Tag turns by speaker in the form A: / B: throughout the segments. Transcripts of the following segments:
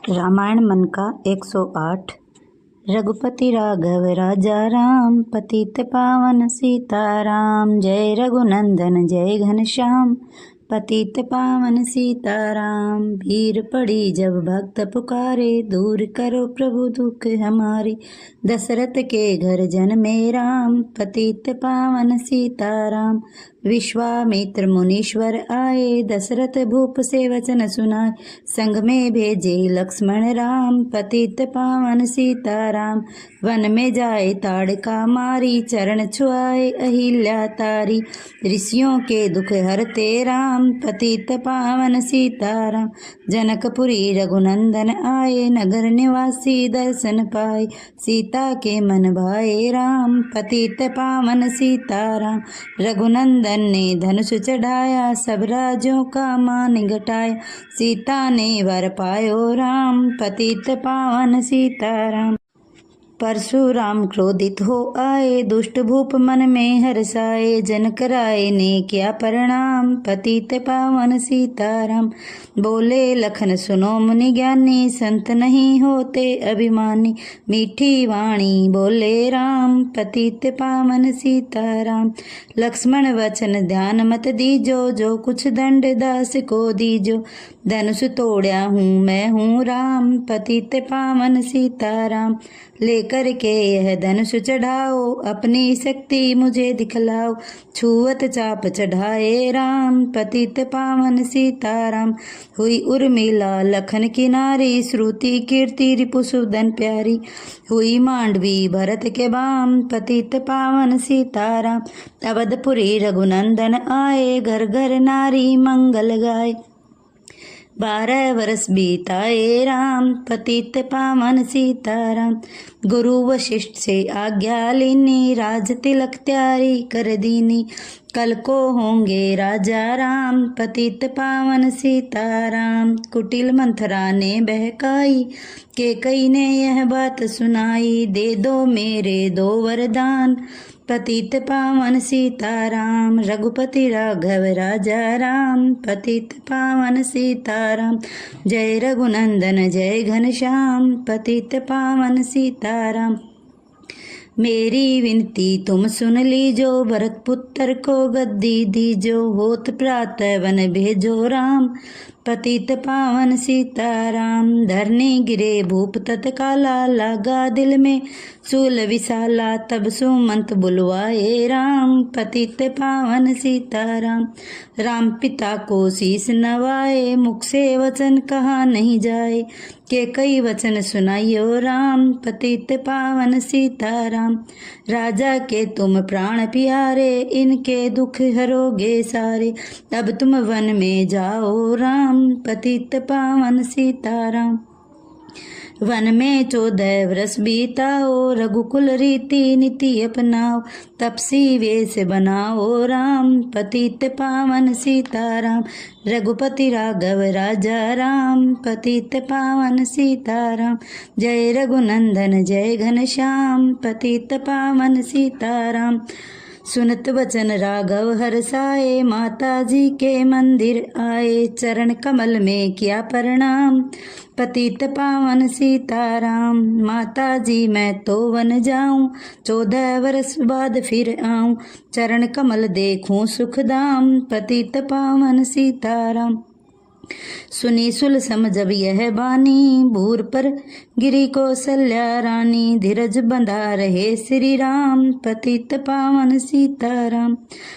A: रामायण मन का 108। रघुपति राघव राजा राम, पतित पावन सीताराम। जय रघुनंदन जय घनश्याम, पतित पावन सीताराम। भीड़ पड़ी जब भक्त पुकारे, दूर करो प्रभु दुख हमारे। दशरथ के घर जन्मे राम, पतित पावन सीताराम। विश्वामित्र मुनीश्वर आए, दशरथ भूप से वचन सुनाए। संग में भेजे लक्ष्मण राम, पतित पावन सीताराम। वन में जाए ताड़का मारी, चरण छुआए अहिल्या तारी। ऋषियों के दुख हरते राम, पतित पावन सीताराम। जनकपुरी रघुनंदन आए, नगर निवासी दर्शन पाए। सीता के मन भाए राम, पतित पावन सीताराम। रघुनंदन ने धनुष चढ़ाया, सब राजों का मान घटाया। सीता ने वर पायो राम, पतित पावन सीताराम। परशुराम क्रोधित हो आए, दुष्ट भूप मन में हर्षाए। जनक राय ने किया प्रणाम, पतित पावन सीताराम। बोले लखन सुनो मुनि ज्ञानी, संत नहीं होते अभिमानी। मीठी वाणी बोले राम, पतित पावन सीताराम। लक्ष्मण वचन ध्यान मत दीजो, जो कुछ दंड दास को दीजो। धनुष तोड़ा मैं हूँ राम, पतित पावन सीताराम। लेकर के यह धनुष चढ़ाओ, अपनी शक्ति मुझे दिखलाओ। छुअत चाप चढ़ाए राम, पतित पावन सीताराम। हुई उर्मिला लखन की नारी, श्रुति कीर्ति रिपुसुदन प्यारी। हुई मांडवी भरत के बाम, पतित पावन सीताराम। अवधपुरी रघुनंदन आए, घर घर नारी मंगल गाए। 12 वर्ष बीताए राम, पतित पावन सीताराम। गुरु वशिष्ठ से आज्ञा लेनी, राज तिलक त्यारी कर दीनी। कल को होंगे राजा राम, पतित पावन सीताराम। कुटिल मंथरा ने बहकाई, कैकेयी ने यह बात सुनाई। दे दो मेरे 2 वरदान, पतित पावन सीताराम। रघुपति राघव राजा राम, पतित पावन सीताराम। जय रघुनंदन जय घनश्याम, पतित पावन सीताराम। मेरी विनती तुम सुन लीजो, भरत पुत्र को गद्दी दीजो। होत प्रातः वन भेजो राम, पतित पावन सीताराम। धरनी गिरे भूप तत्काला, लागा दिल में शूल विशाला। तब सुमंत बुलवाए राम, पतित पावन सीताराम। राम पिता को शीस नवाए, मुख से वचन कहा नहीं जाए। कैकेयी वचन सुनाइयो राम, पतित पावन सीताराम। राजा के तुम प्राण प्यारे, इनके दुख हरोगे सारे। अब तुम वन में जाओ राम, पतित पावन सीताराम। वन में 14 वर्ष बीताओ, रघुकुल रीति नीति अपनाओ। तपसी वेश बनाओ राम, पतित पावन सीताराम। रघुपति राघव राजा राम, पतित पावन सीताराम। जय रघुनंदन जय घनश्याम, पतित पावन सीताराम। सुनत वचन राघव हर्षाए, माता जी के मंदिर आए। चरण कमल में किया प्रणाम, पतित पावन सीताराम। माता जी मैं तो वन जाऊं, 14 वर्ष बाद फिर आऊं। चरण कमल देखूं सुखदाम, पतित पावन सीताराम। सुनी सुलसम जब यह बानी, भूर पर गिरी कौशल्या रानी। धीरज बंधा रहे श्री राम, पतित पावन सीताराम।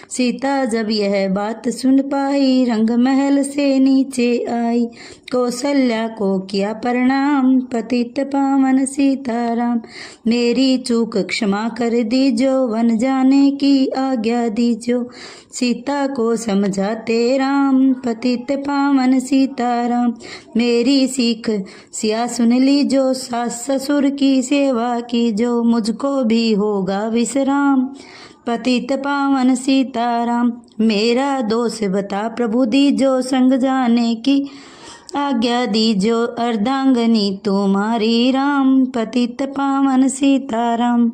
A: सीता जब यह बात सुन पाई, रंग महल से नीचे आई। कौशल्या को किया प्रणाम, पतित पावन सीताराम। मेरी चूक क्षमा कर दीजो, वन जाने की आज्ञा दीजो। सीता को समझाते राम, पतित पावन सीताराम। मेरी सीख सिया सुन लीजो, सास ससुर की सेवा कीजो। मुझको भी होगा विश्राम, पतित पावन सीताराम। मेरा दोष बता प्रभु दीजो, संग जाने की आज्ञा दीजो। अर्धांगनी तुम्हारी राम, पतित पावन सीताराम।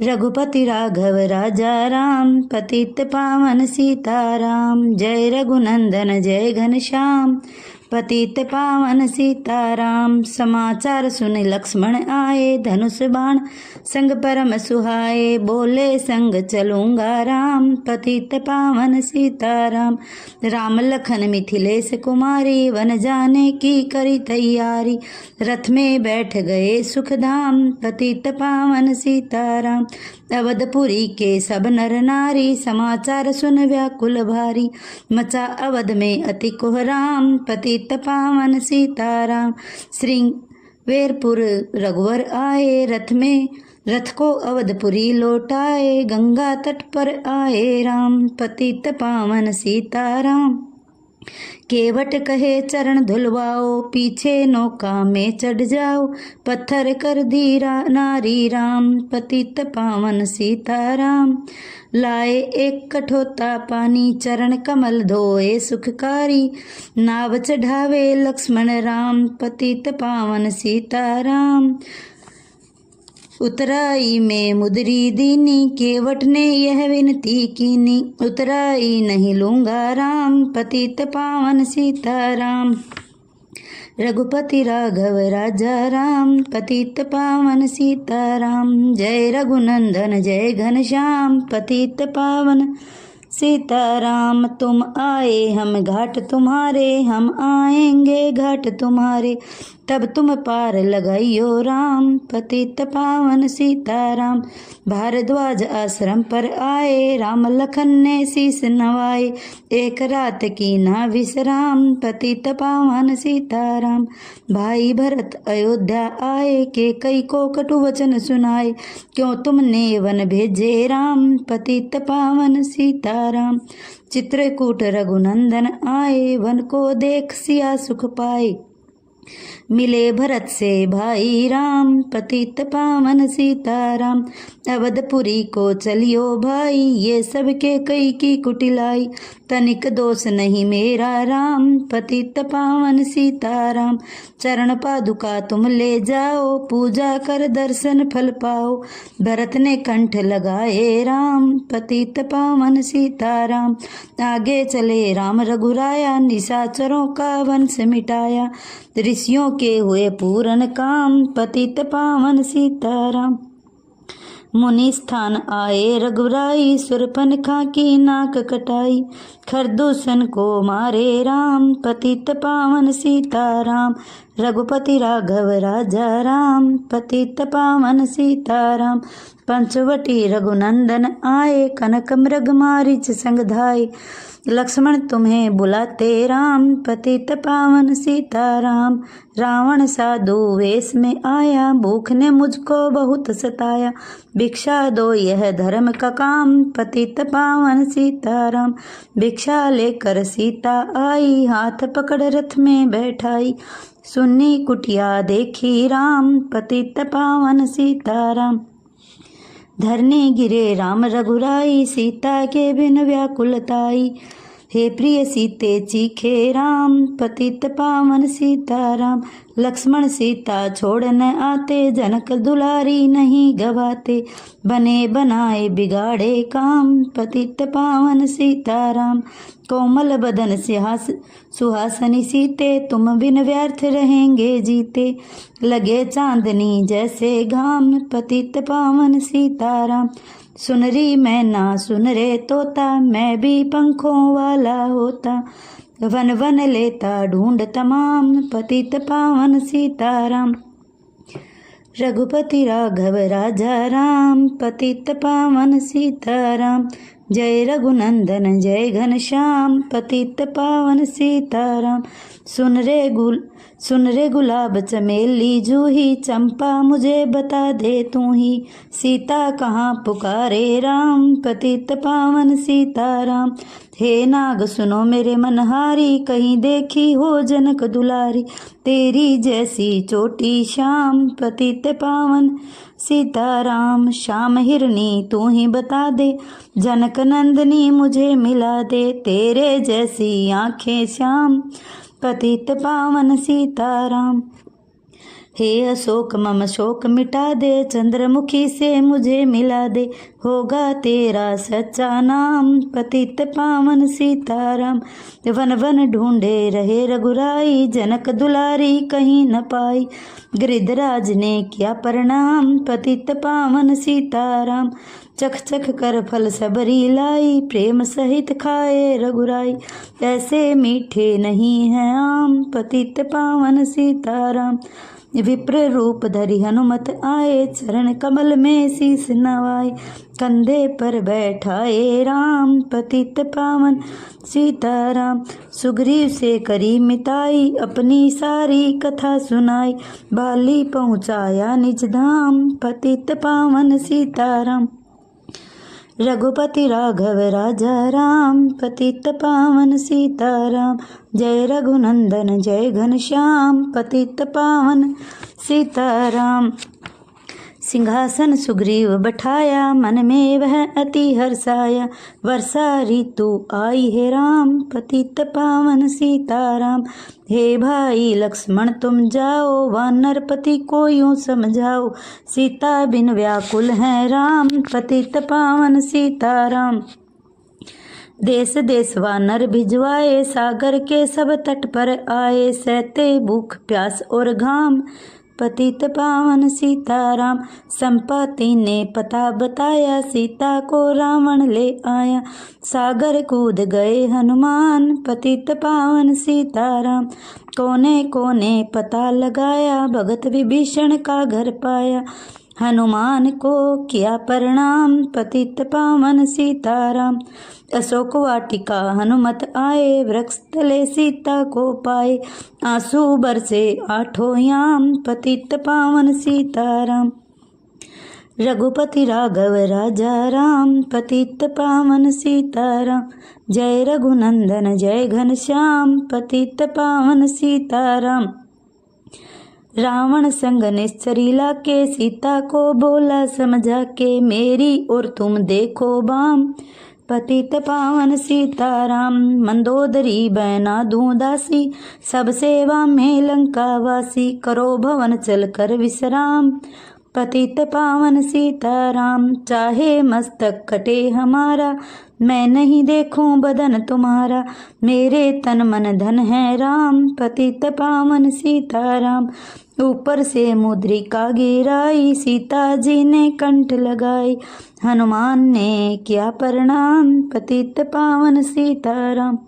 A: रघुपति राघव राजा राम, पतित पावन सीताराम। जय रघुनंदन जय घनश्याम, पतित पावन सीताराम। समाचार सुन लक्ष्मण आए, धनुष बाण संग परम सुहाए, बोले संग चलूंगा राम, पतित पावन सीताराम। राम लखन मिथिलेश कुमारी, वन जाने की करी तैयारी, रथ में बैठ गए सुखधाम, पतित पावन सीताराम। अवधपुरी के सब नर नारी, समाचार सुन व्याकुल भारी, मचा अवध में अति कोहराम, पतित पावन सीताराम। श्रृंगवेरपुर रघुवर आए, रथ को अवधपुरी लौटाए, गंगा तट पर आए राम, पतित पावन सीताराम। केवट कहे चरण धुलवाओ, पीछे नौका में चढ़ जाओ, पत्थर कर दी नारी राम, पतित पावन सीताराम। लाए एक कठोता पानी, चरण कमल धोए सुखकारी, नाव चढ़ावे लक्ष्मण राम, पतित पावन सीताराम। उतराई में मुदरी दीनी, केवट ने यह विनती कीनी, उतराई नहीं लूंगा राम, पतित पावन सीताराम। रघुपति राघव राजा राम, पतित पावन सीताराम। जय रघुनंदन जय घनश्याम, पतित पावन सीताराम। तुम आए हम घाट तुम्हारे, हम आएंगे घाट तुम्हारे, तब तुम पार लगाइयो राम, पतित पावन सीताराम। भारद्वाज आश्रम पर आए, राम लखन ने शीस नवाए, एक रात की ना विश्राम, पतित पावन सीताराम। भाई भरत अयोध्या आए, के कई को कटु वचन सुनाए, क्यों तुमने वन भेजे राम, पतित पावन सीताराम। चित्रकूट रघुनंदन आए, वन को देख सिया सुख पाए, मिले भरत से भाई राम, पतित पावन सीताराम। अवधपुरी को चलियो भाई, ये सबके कई की कुटिलाई, तनिक दोष नहीं मेरा राम, पतित पावन सीताराम। चरण पादुका तुम ले जाओ, पूजा कर दर्शन फल पाओ, भरत ने कंठ लगाए राम, पतित पावन सीताराम। आगे चले राम रघुराया, निशाचरों का वंश मिटाया, ऋषियों के हुए पूरन काम, पतित पावन सीताराम। मुनि स्थान आए रघुराई, शूर्पणखा की नाक कटाई, खरदूषण को मारे राम, पतित पावन सीताराम। रघुपति राघव राजा राम, पतित पावन सीताराम। पंचवटी रघुनंदन आए, कनक मृग मारीच संग धाये, लक्ष्मण तुम्हें बुलाते राम, पतित पावन सीताराम। रावण साधु वेश में आया, भूख ने मुझको बहुत सताया, भिक्षा दो यह धर्म का काम, पतित पावन सीताराम। भिक्षा लेकर सीता आई, हाथ पकड़ रथ में बैठाई, सुन्नी कुटिया देखी राम, पतित पावन सीताराम। धरने गिरे राम रघुराई, सीता के बिन व्याकुलताई, हे प्रिय सीते चीखे राम, पतित पावन सीताराम। लक्ष्मण सीता छोड़ न आते, जनक दुलारी नहीं गवाते, बने बनाए बिगाड़े काम, पतित पावन सीताराम। कोमल बदन सुहासनी सीते, तुम बिन व्यर्थ रहेंगे जीते, लगे चांदनी जैसे घाम, पतित पावन सीताराम। सुनरी मैना सुन रे तोता, मैं भी पंखों वाला होता, वन वन लेता ढूंढ तमाम, पतित पावन सीताराम। रघुपति राघव राजा राम, पतित पावन सीताराम। जय रघुनंदन जय घनश्याम, पतित पावन सीताराम। सुन रे गुलाब चमेली जूही, चंपा मुझे बता दे तू ही, सीता कहाँ पुकारे राम, पतित पावन सीताराम। हे नाग सुनो मेरे मनहारी, कहीं देखी हो जनक दुलारी, तेरी जैसी चोटी श्याम, पतित पावन सीताराम। श्याम हिरनी तू ही बता दे, जनक नंदनी मुझे मिला दे, तेरे जैसी आंखें श्याम, पतित पावन सीताराम। हे अशोक मम शोक मिटा दे, चंद्रमुखी से मुझे मिला दे, होगा तेरा सच्चा नाम, पतित पावन सीताराम। वन वन ढूंढे रहे रघुराई, जनक दुलारी कहीं न पाई। गिरिधराज ने किया प्रणाम, पतित पावन सीताराम। चख चख कर फल सबरी लाई, प्रेम सहित खाए रघुराई। ऐसे मीठे नहीं हैं आम, पतित पावन सीताराम। विप्र रूप धरि हनुमत आए, चरण कमल में शीस नवाए। कंधे पर बैठाए राम, पतित पावन सीताराम। सुग्रीव से करी मिताई, अपनी सारी कथा सुनाई। बाली पहुँचाया निज धाम, पतित पावन सीताराम। रघुपति राघव राजा राम, पतित पावन सीताराम। जय रघुनंदन जय घनश्याम, पतित पावन सीताराम। सिंहासन सुग्रीव बैठाया, मन में वह अति हर्षाया। वर्षा ऋतु आई है राम, पतित पावन सीताराम। हे भाई लक्ष्मण तुम जाओ, वानरपति को यूं समझाओ। सीता बिन व्याकुल है राम, पतित पावन सीताराम। देश देश वानर भिजवाए, सागर के सब तट पर आए। सहते भूख प्यास और घाम, पतित पावन सीताराम। संपाति ने पता बताया, सीता को रावण ले आया। सागर कूद गए हनुमान, पतित पावन सीताराम। कोने कोने पता लगाया, भगत विभीषण का घर पाया। हनुमान को किया प्रणाम, पतित पावन सीताराम। अशोक वाटिका हनुमत आए, वृक्ष तले सीता को पाए। आंसू बरसे आठों याम, पतित पावन सीताराम। रघुपति राघव राजा राम, पतित पावन सीताराम। जय रघुनंदन जय घनश्याम, पतित पावन सीताराम। रावण संग निश्चरीला के, सीता को बोला समझा के। मेरी और तुम देखो बाम, पतित पावन सीताराम। मंदोदरी बैना दूं दासी, सब सेवा में लंका वासी। करो भवन चल कर विश्राम, पतित पावन सीताराम। चाहे मस्तक कटे हमारा, मैं नहीं देखूं बदन तुम्हारा। मेरे तन मन धन है राम, पतित पावन सीताराम। ऊपर से मुद्रिका गिराई, सीता जी ने कंठ लगाई। हनुमान ने किया प्रणाम, पतित पावन सीताराम।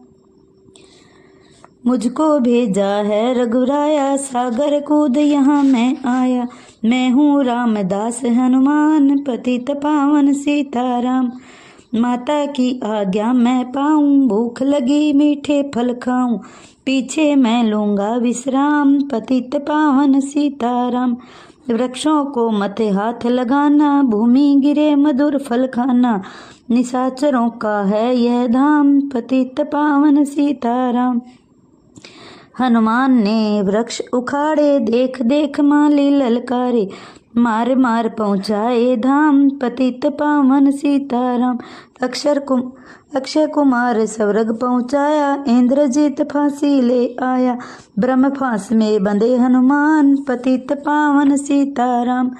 A: मुझको भेजा है रघुराया, सागर कूद यहाँ मैं आया। मैं हूँ रामदास हनुमान, पतित पावन सीताराम। माता की आज्ञा मैं पाऊँ, भूख लगी मीठे फल खाऊं। पीछे मैं लूँगा विश्राम, पतित पावन सीताराम। वृक्षों को मत हाथ लगाना, भूमि गिरे मधुर फल खाना। निशाचरों का है यह धाम, पतित पावन सीताराम। हनुमान ने वृक्ष उखाड़े, देख देख माली ललकारे। मार मार पहुँचाए धाम, पतित पावन सीताराम। अक्षय कुमार स्वर्ग पहुँचाया, इंद्रजीत फांसी ले आया। ब्रह्म फांस में बंधे हनुमान, पतित पावन सीताराम।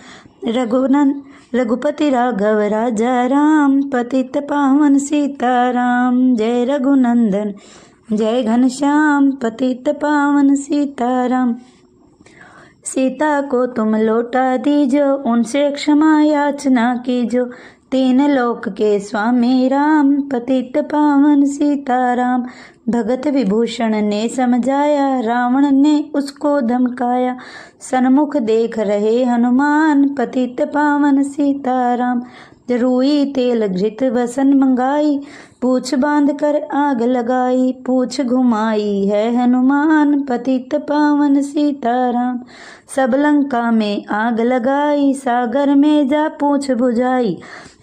A: रघुपति राघव राजा राम, पतित पावन सीताराम। जय रघुनंदन जय घनश्याम, पतित पावन सीताराम। सीता को तुम लौटा दीजो, उनसे क्षमा याचना कीजो। तीन लोक के स्वामी राम, पतित पावन सीताराम। भगत विभूषण ने समझाया, रावण ने उसको धमकाया। सन्मुख देख रहे हनुमान, पतित पावन सीताराम। रुई तेल घृत वसन मंगाई, पूछ बांध कर आग लगाई। पूछ घुमाई है हनुमान, पतित पावन सीताराम। सब लंका में आग लगाई, सागर में जा पूछ बुझाई।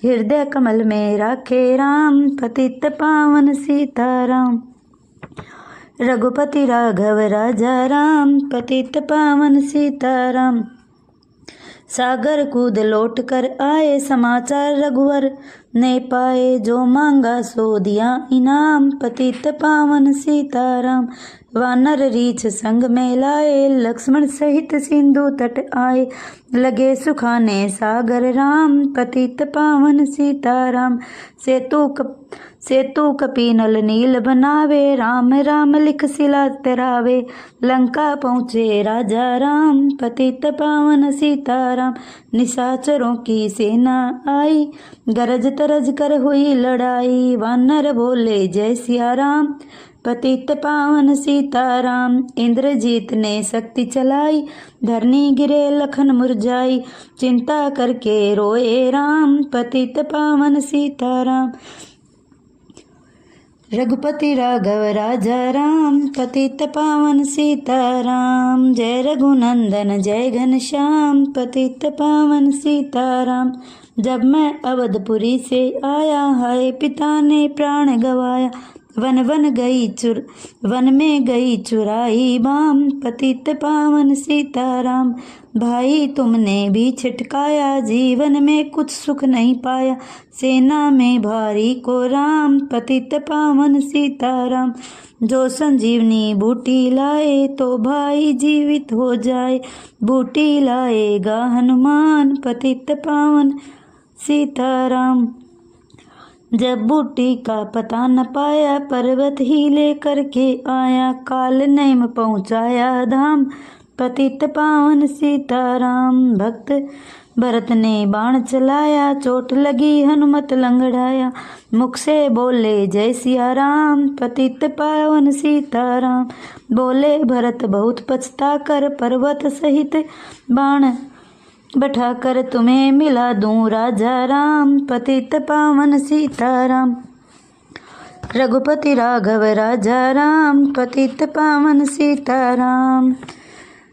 A: हृदय कमल में राखे राम, पतित पावन सीताराम। रघुपति राघव राजा राम, पतित पावन सीताराम। सागर कूद लौट कर आए, समाचार रघुवर ने पाए। जो मांगा सो दिया इनाम, पतित पावन सीताराम। वानर रीछ संग में लाए, लक्ष्मण सहित सिंधु तट आए। लगे सुखाने सागर राम, पतित पावन सीताराम। सेतु कपीनल नील बनावे, राम राम लिख शिला तेरावे। लंका पहुँचे राजा राम, पतित पावन सीताराम। निशाचरों की सेना आई, गरज तरज कर हुई लड़ाई। वानर बोले जय सिया राम, पतित पावन सीताराम। इंद्रजीत ने शक्ति चलाई, धरनी गिरे लखन मुरझाई। चिंता करके रोए राम, पतित पावन सीताराम। रघुपति राघव राजा राम, पतित पावन सीताराम। जय रघुनंदन जय घनश्याम, पतित पावन सीताराम। जब मैं अवधपुरी से आया, हाय पिता ने प्राण गवाया। वन में गई चुराई बाम, पतित पावन सीताराम। भाई तुमने भी छिटकाया, जीवन में कुछ सुख नहीं पाया। सेना में भारी को राम, पतित पावन सीताराम। जो संजीवनी बूटी लाए, तो भाई जीवित हो जाए। बूटी लाएगा हनुमान, पतित पावन सीताराम। जब बूटी का पता न पाया, पर्वत ही लेकर के आया। काल नेम पहुँचाया धाम, पतित पावन सीताराम। भक्त भरत ने बाण चलाया, चोट लगी हनुमत लंगड़ाया। मुख से बोले जय सिया राम, पतित पावन सीताराम। बोले भरत बहुत पछता कर, पर्वत सहित बाण बैठा कर तुम्हें मिला दूं राजा राम, पतित पावन सीताराम। रघुपति राघव राजा राम, पतित पावन सीताराम।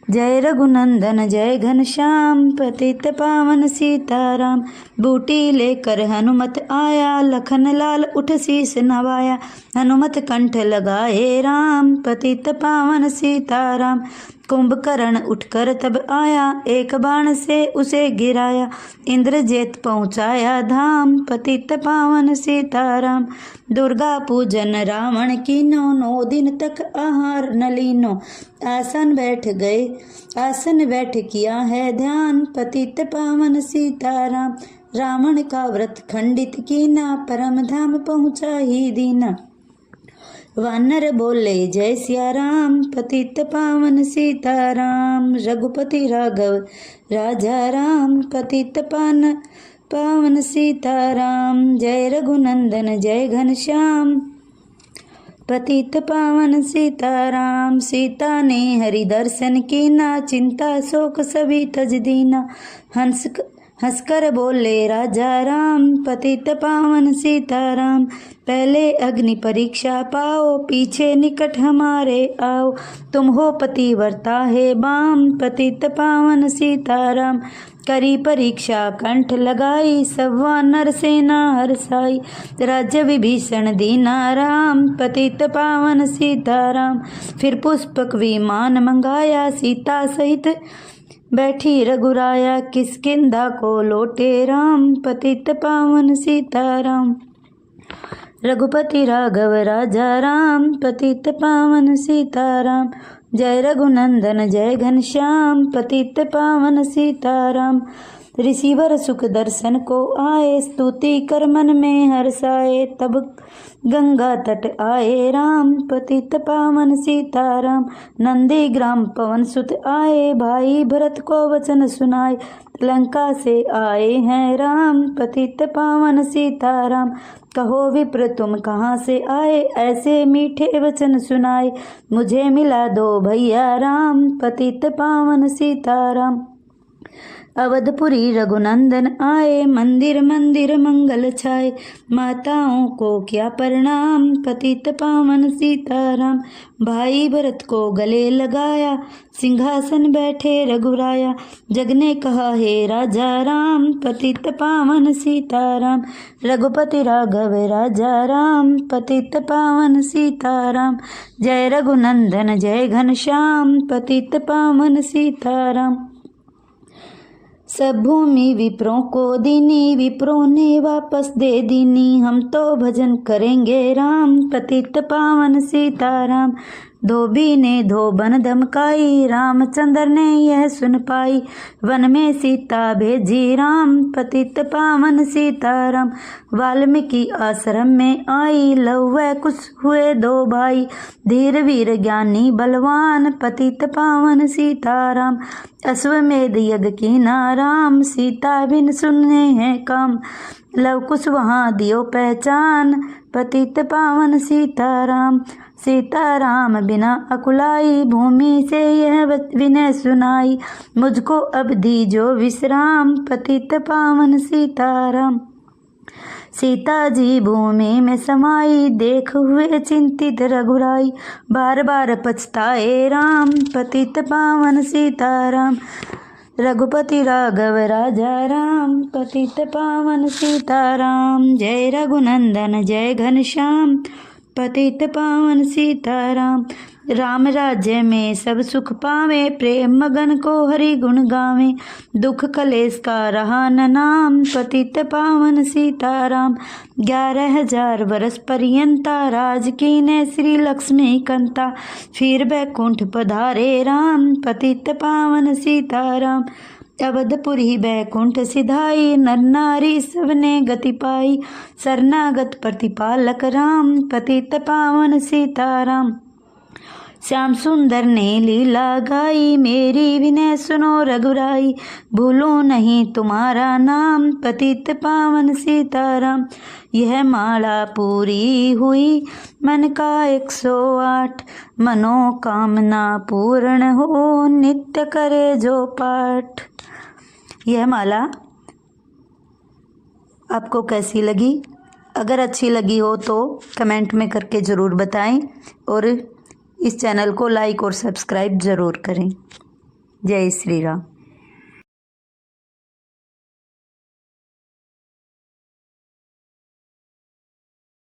A: जय रघुनंदन जय घनश्याम, पतित पावन सीताराम। बूटी लेकर हनुमत आया, लखन लाल उठ शीस नवाया। हनुमत कंठ लगाए राम, पतित पावन सीताराम। कुंभकर्ण उठकर तब आया, एक बाण से उसे गिराया। इंद्रजीत पहुँचाया धाम, पतित पावन सीताराम। दुर्गा पूजन रावण कीनो, 9 दिन तक आहार न लीनो। आसन बैठ किया है ध्यान, पतित पावन सीताराम। रावण का व्रत खंडित कीना, परम धाम पहुँचा ही दीना। वानर बोले जय सिया राम, पतित पावन सीताराम। रघुपति राघव राजा राम, पतित पावन सीताराम। जय रघुनंदन जय घनश्याम, पतित पावन सीताराम। सीता ने हरि दर्शन कीना, चिंता शोक सभी तज दीना। हंसकर बोले राजा राम, पतित पावन सीताराम। पहले अग्नि परीक्षा पाओ, पीछे निकट हमारे आओ। तुम हो पतिव्रता है बाम, पतित पावन सीताराम। करी परीक्षा कंठ लगाई, सब वानर सेना हर्षाई। राज्य विभीषण दीना राम, पतित पावन सीताराम। फिर पुष्पक विमान मंगाया, सीता सहित बैठी रघुराया। किष्किंधा को लौटे राम, पतित पावन सीताराम। रघुपति राघव राजा राम, पतित पावन सीताराम। जय रघुनंदन जय घनश्याम, पतित पावन सीताराम। ऋषिवर सुख दर्शन को आए, स्तुति कर मन में हर्षाए। तब गंगा तट आए राम, पतित पावन सीताराम। नंदी ग्राम पवन सुत आए, भाई भरत को वचन सुनाए। लंका से आए हैं राम, पतित पावन सीताराम। कहो विप्र तुम कहाँ से आए, ऐसे मीठे वचन सुनाए। मुझे मिला दो भैया राम, पतित पावन सीताराम। अवधपुरी रघुनंदन आए, मंदिर मंदिर मंगल छाए। माताओं को क्या प्रणाम, पतित पावन सीताराम। भाई भरत को गले लगाया, सिंहासन बैठे रघुराया। जग ने कहा हे राजा राम, पतित पावन सीताराम। रघुपति राघव राजा राम, पतित पावन सीताराम। जय रघुनंदन जय घनश्याम, पतित पावन सीताराम। सब भूमि विप्रों को दीनी, विप्रों ने वापस दे दीनी। हम तो भजन करेंगे राम, पतित पावन सीताराम। धोबी ने धोबन धमकाई, रामचंद्र ने यह सुन पाई। वन में सीता भेजी राम, पतित पावन सीताराम। वाल्मीकि आश्रम में आई, लव व कुश हुए दो भाई। धीर वीर ज्ञानी बलवान, पतित पावन सीताराम। अश्वमेध यज्ञ कीना राम, सीता बिन सुनने हैं काम। लव कुश वहाँ दियो पहचान, पतित पावन सीताराम। सीताराम बिना अकुलाई, भूमि से यह विनय सुनाई। मुझको अब दीजो विश्राम, पतित पावन सीताराम। सीता जी भूमि में समाई, देख हुए चिंतित रघुराई। बार बार पछताए राम, पतित पावन सीताराम। रघुपति राघव राजा राम, पतित पावन सीताराम। जय रघुनंदन जय घनश्याम, पतित पावन सीताराम। राम राज्य में सब सुख पावे, प्रेम मगन को हरि गुण गावे। दुख कलेश का रहा न नाम, पतित पावन सीताराम। 11,000 वर्ष पर्यंता, राज कीने श्री लक्ष्मी कंता। फिर बैकुंठ पधारे राम, पतित पावन सीताराम। अवधपुरी बैकुंठ सिधाई, नर नारी सबने गति पाई। शरणागत प्रतिपालक राम, पतित पावन सीताराम। श्याम सुंदर ने लीला गाई, मेरी विनय सुनो रघुराई। भूलो नहीं तुम्हारा नाम, पतित पावन सीताराम। यह माला पूरी हुई मन का 108, मनोकामना पूर्ण हो नित्य करे जो पाठ। यह माला आपको कैसी लगी? अगर अच्छी लगी हो तो कमेंट में करके ज़रूर बताएं और इस चैनल को लाइक और सब्सक्राइब ज़रूर करें। जय श्री राम।